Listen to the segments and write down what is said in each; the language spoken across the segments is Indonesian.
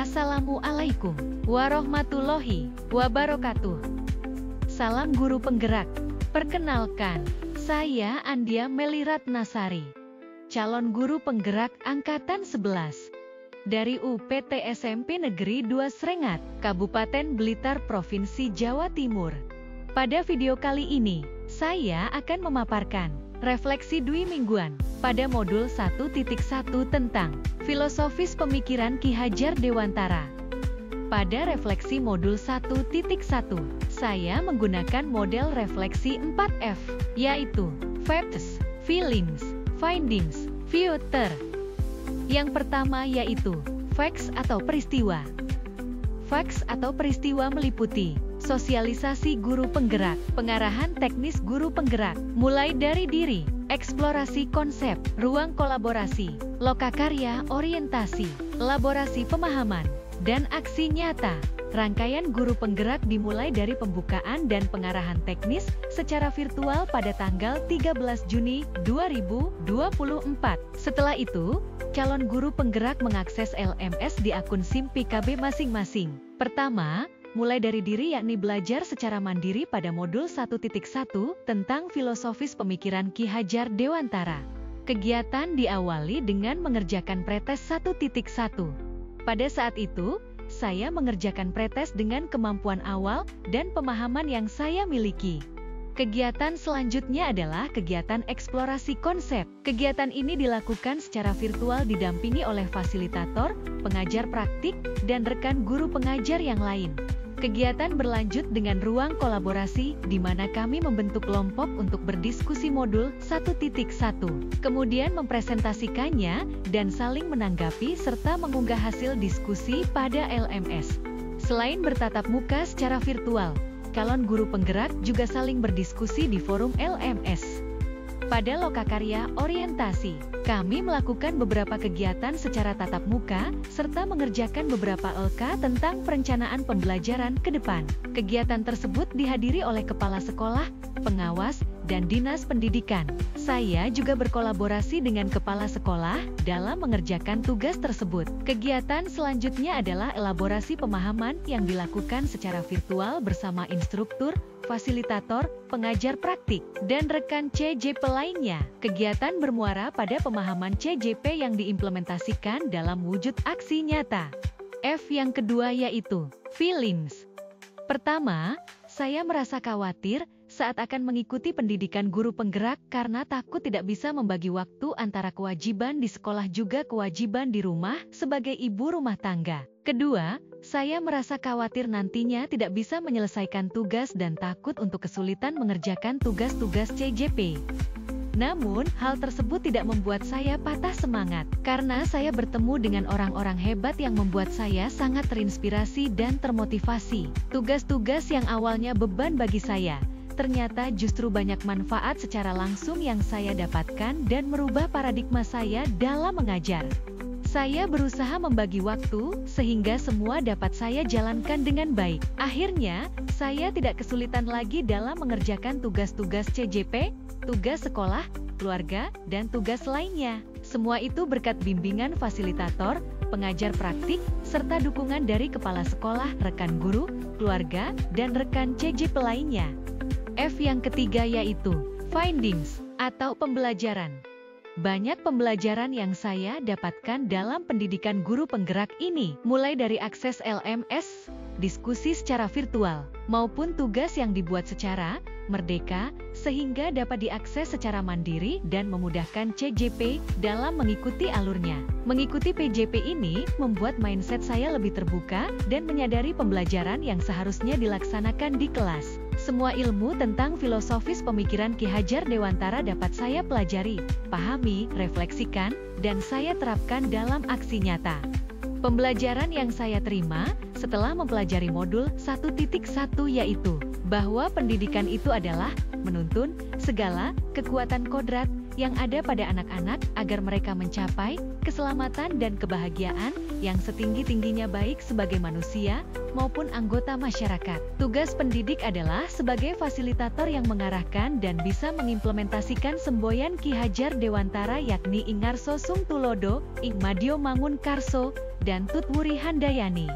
Assalamualaikum warahmatullahi wabarakatuh. Salam guru penggerak. Perkenalkan, saya Andia Meliratnasari, calon guru penggerak Angkatan 11 dari UPT SMP Negeri 2 Srengat, Kabupaten Blitar, Provinsi Jawa Timur. Pada video kali ini, saya akan memaparkan refleksi dwi mingguan pada modul 1.1 tentang filosofis pemikiran Ki Hajar Dewantara. Pada refleksi modul 1.1, saya menggunakan model refleksi 4F, yaitu Facts, Feelings, Findings, Future. Yang pertama yaitu Facts atau peristiwa. Facts atau peristiwa meliputi sosialisasi guru penggerak, pengarahan teknis guru penggerak, mulai dari diri, eksplorasi konsep, ruang kolaborasi, lokakarya, orientasi, elaborasi pemahaman, dan aksi nyata. Rangkaian guru penggerak dimulai dari pembukaan dan pengarahan teknis secara virtual pada tanggal 13 Juni 2024. Setelah itu, calon guru penggerak mengakses LMS di akun SIM PKB masing-masing. Pertama, mulai dari diri, yakni belajar secara mandiri pada modul 1.1 tentang filosofis pemikiran Ki Hajar Dewantara. Kegiatan diawali dengan mengerjakan pretest 1.1. Pada saat itu, saya mengerjakan pretest dengan kemampuan awal dan pemahaman yang saya miliki. Kegiatan selanjutnya adalah kegiatan eksplorasi konsep. Kegiatan ini dilakukan secara virtual didampingi oleh fasilitator, pengajar praktik, dan rekan guru pengajar yang lain. Kegiatan berlanjut dengan ruang kolaborasi, di mana kami membentuk kelompok untuk berdiskusi modul 1.1, kemudian mempresentasikannya, dan saling menanggapi serta mengunggah hasil diskusi pada LMS. Selain bertatap muka secara virtual, calon guru penggerak juga saling berdiskusi di forum LMS. Pada lokakarya orientasi, kami melakukan beberapa kegiatan secara tatap muka, serta mengerjakan beberapa LK tentang perencanaan pembelajaran ke depan. Kegiatan tersebut dihadiri oleh kepala sekolah, pengawas, dan dinas pendidikan. Saya juga berkolaborasi dengan kepala sekolah dalam mengerjakan tugas tersebut. Kegiatan selanjutnya adalah elaborasi pemahaman yang dilakukan secara virtual bersama instruktur, fasilitator, pengajar praktik, dan rekan CJP lainnya. Kegiatan bermuara pada pemahaman CJP yang diimplementasikan dalam wujud aksi nyata. F yang kedua yaitu Feelings. Pertama, saya merasa khawatir saat akan mengikuti pendidikan guru penggerak karena takut tidak bisa membagi waktu antara kewajiban di sekolah juga kewajiban di rumah sebagai ibu rumah tangga. Kedua, saya merasa khawatir nantinya tidak bisa menyelesaikan tugas dan takut untuk kesulitan mengerjakan tugas-tugas CJP. Namun, hal tersebut tidak membuat saya patah semangat, karena saya bertemu dengan orang-orang hebat yang membuat saya sangat terinspirasi dan termotivasi. Tugas-tugas yang awalnya beban bagi saya, ternyata justru banyak manfaat secara langsung yang saya dapatkan dan merubah paradigma saya dalam mengajar. Saya berusaha membagi waktu, sehingga semua dapat saya jalankan dengan baik. Akhirnya, saya tidak kesulitan lagi dalam mengerjakan tugas-tugas CJP, tugas sekolah, keluarga, dan tugas lainnya. Semua itu berkat bimbingan fasilitator, pengajar praktik, serta dukungan dari kepala sekolah, rekan guru, keluarga, dan rekan CJP lainnya. F yang ketiga yaitu Findings atau pembelajaran. Banyak pembelajaran yang saya dapatkan dalam pendidikan guru penggerak ini, mulai dari akses LMS, diskusi secara virtual, maupun tugas yang dibuat secara merdeka, sehingga dapat diakses secara mandiri dan memudahkan CJP dalam mengikuti alurnya. Mengikuti PJP ini membuat mindset saya lebih terbuka dan menyadari pembelajaran yang seharusnya dilaksanakan di kelas. Semua ilmu tentang filosofis pemikiran Ki Hajar Dewantara dapat saya pelajari, pahami, refleksikan, dan saya terapkan dalam aksi nyata. Pembelajaran yang saya terima setelah mempelajari modul 1.1 yaitu bahwa pendidikan itu adalah menuntun segala kekuatan kodrat yang ada pada anak-anak agar mereka mencapai keselamatan dan kebahagiaan yang setinggi-tingginya baik sebagai manusia maupun anggota masyarakat. Tugas pendidik adalah sebagai fasilitator yang mengarahkan dan bisa mengimplementasikan semboyan Ki Hajar Dewantara yakni Ing Ngarso Sung Tulodo, Ing Madyo Mangun Karso, dan Tutwuri Handayani.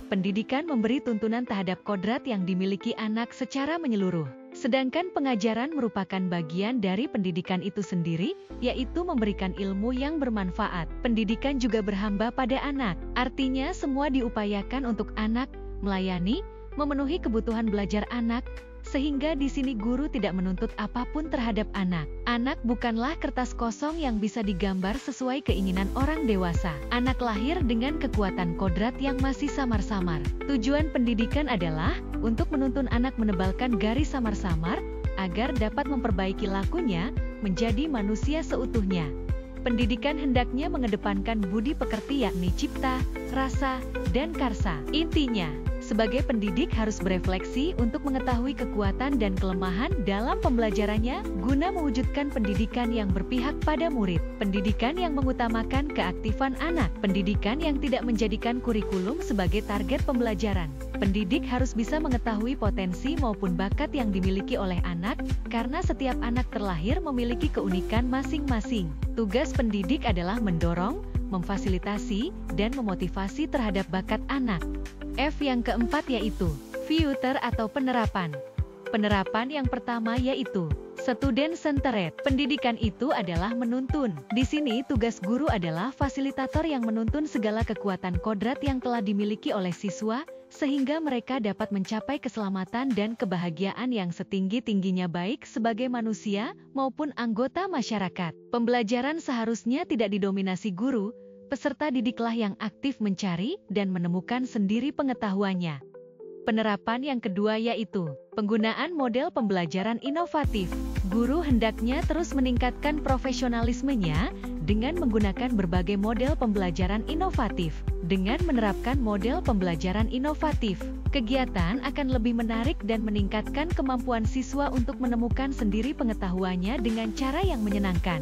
Pendidikan memberi tuntunan terhadap kodrat yang dimiliki anak secara menyeluruh. Sedangkan pengajaran merupakan bagian dari pendidikan itu sendiri, yaitu memberikan ilmu yang bermanfaat. Pendidikan juga berhamba pada anak, artinya semua diupayakan untuk anak, melayani, memenuhi kebutuhan belajar anak, sehingga di sini guru tidak menuntut apapun terhadap anak. Anak bukanlah kertas kosong yang bisa digambar sesuai keinginan orang dewasa. Anak lahir dengan kekuatan kodrat yang masih samar-samar. Tujuan pendidikan adalah untuk menuntun anak menebalkan garis samar-samar, agar dapat memperbaiki lakunya menjadi manusia seutuhnya. Pendidikan hendaknya mengedepankan budi pekerti yakni cipta, rasa, dan karsa. Intinya, sebagai pendidik harus berefleksi untuk mengetahui kekuatan dan kelemahan dalam pembelajarannya guna mewujudkan pendidikan yang berpihak pada murid. Pendidikan yang mengutamakan keaktifan anak. Pendidikan yang tidak menjadikan kurikulum sebagai target pembelajaran. Pendidik harus bisa mengetahui potensi maupun bakat yang dimiliki oleh anak, karena setiap anak terlahir memiliki keunikan masing-masing. Tugas pendidik adalah mendorong, memfasilitasi, dan memotivasi terhadap bakat anak. F yang keempat yaitu future atau penerapan. Penerapan yang pertama yaitu student centered. Pendidikan itu adalah menuntun. Di sini tugas guru adalah fasilitator yang menuntun segala kekuatan kodrat yang telah dimiliki oleh siswa, sehingga mereka dapat mencapai keselamatan dan kebahagiaan yang setinggi-tingginya baik sebagai manusia maupun anggota masyarakat. Pembelajaran seharusnya tidak didominasi guru, peserta didiklah yang aktif mencari dan menemukan sendiri pengetahuannya. Penerapan yang kedua yaitu penggunaan model pembelajaran inovatif. Guru hendaknya terus meningkatkan profesionalismenya dengan menggunakan berbagai model pembelajaran inovatif. Dengan menerapkan model pembelajaran inovatif, kegiatan akan lebih menarik dan meningkatkan kemampuan siswa untuk menemukan sendiri pengetahuannya dengan cara yang menyenangkan.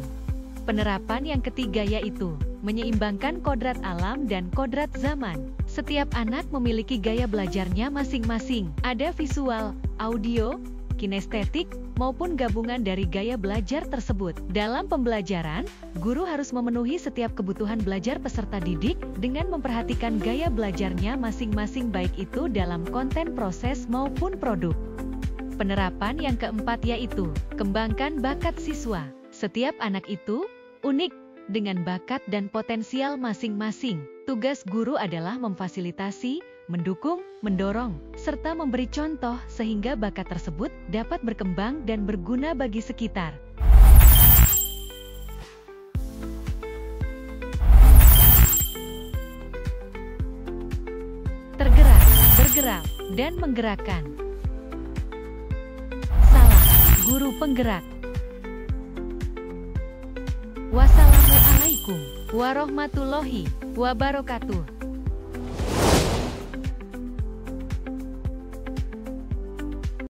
Penerapan yang ketiga yaitu menyeimbangkan kodrat alam dan kodrat zaman. Setiap anak memiliki gaya belajarnya masing-masing. Ada visual, audio, kinestetik, maupun gabungan dari gaya belajar tersebut. Dalam pembelajaran, guru harus memenuhi setiap kebutuhan belajar peserta didik dengan memperhatikan gaya belajarnya masing-masing baik itu dalam konten proses maupun produk. Penerapan yang keempat yaitu kembangkan bakat siswa. Setiap anak itu unik dengan bakat dan potensial masing-masing. Tugas guru adalah memfasilitasi, mendukung, mendorong, serta memberi contoh sehingga bakat tersebut dapat berkembang dan berguna bagi sekitar. Tergerak, bergerak, dan menggerakkan. Salam, guru penggerak. Wassalamualaikum warahmatullahi wabarakatuh.